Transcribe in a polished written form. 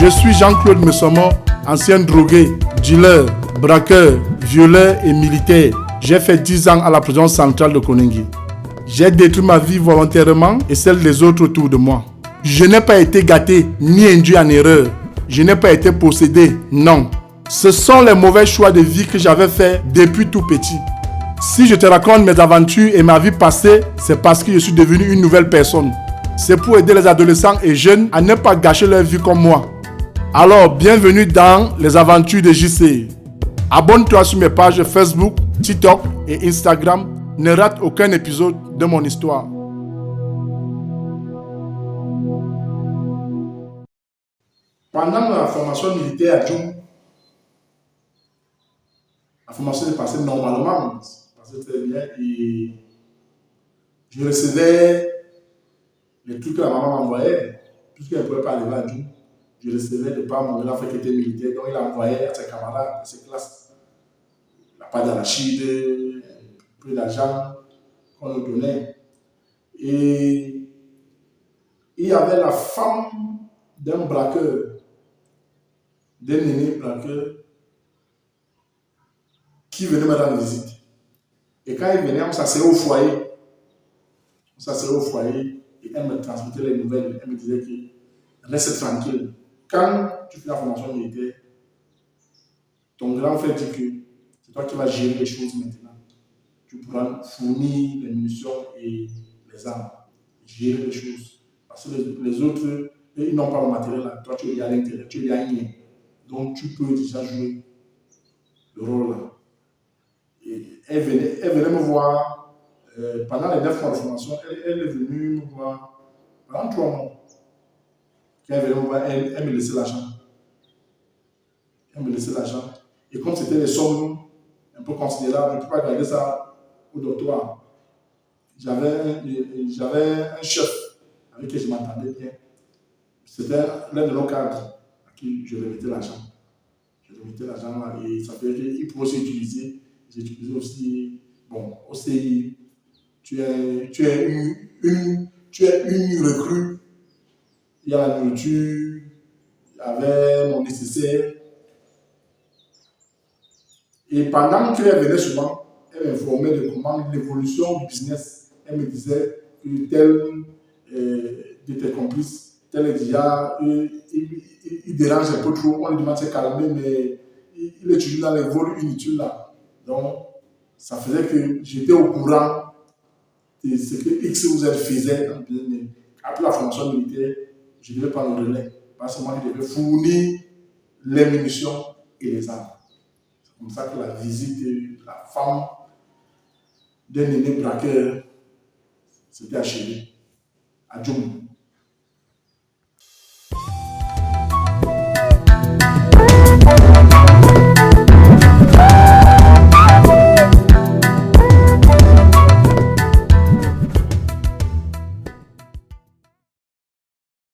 Je suis Jean-Claude Messomo, ancien drogué, dealer, braqueur, violeur et militaire. J'ai fait 10 ans à la prison centrale de Koningui. J'ai détruit ma vie volontairement et celle des autres autour de moi. Je n'ai pas été gâté ni induit en erreur. Je n'ai pas été possédé, non. Ce sont les mauvais choix de vie que j'avais faits depuis tout petit. Si je te raconte mes aventures et ma vie passée, c'est parce que je suis devenu une nouvelle personne. C'est pour aider les adolescents et jeunes à ne pas gâcher leur vie comme moi. Alors, bienvenue dans les aventures de JC. Abonne-toi sur mes pages Facebook, TikTok et Instagram. Ne rate aucun épisode de mon histoire. Pendant la formation militaire à Djoum, la formation est passée normalement, passait très bien et je recevais les trucs que la maman m'envoyait, puisqu'elle ne pouvait pas arriver à Djoum. Je recevais de par mon enfant qui était militaire, donc il envoyait à ses camarades, à ses classes, la part d'arachide, un peu d'argent qu'on nous donnait. Et il y avait la femme d'un braqueur, d'un aîné braqueur, qui venait me rendre visite. Et quand il venait, on s'asseyait au foyer. On s'asseyait au foyer et elle me transmettait les nouvelles. Elle me disait que reste tranquille. Quand tu fais la formation militaire, ton grand frère dit que c'est toi qui vas gérer les choses maintenant. Tu pourras fournir les munitions et les armes, gérer les choses. Parce que les autres, eux, ils n'ont pas le matériel là. Toi, tu es à l'intérieur, tu es à rien. Donc, tu peux déjà jouer le rôle là. Et elle venait me voir pendant les 9 mois de formation. Elle est venue me voir pendant 3 mois. Quand elle venait me voir, elle me laissait l'argent. Elle me laissait l'argent. Et comme c'était des sommes un peu considérables, je ne peux pas garder ça au doctorat. J'avais un chef avec qui je m'entendais bien. C'était l'un de nos cadres à qui je remettais l'argent. Je remettais l'argent là et ça fait qu'il pouvait aussi utiliser. J'ai utilisé aussi, bon, aussi, tu es une recrue. Il y a la nourriture, il y avait mon nécessaire. Et pendant qu'elle venait souvent, elle m'informait de comment l'évolution du business. Elle me disait que tel de tes complices, tel est déjà, il dérange un peu trop, on lui demande de se calmer, mais il est toujours dans les vols inutiles là. Donc, ça faisait que j'étais au courant de ce que X ou Z faisait. Après la formation militaire, je devais prendre le relais. Parce que moi, je devais fournir les munitions et les armes. C'est comme ça que la visite de la femme d'un aîné braqueur s'était achevée à Djoum.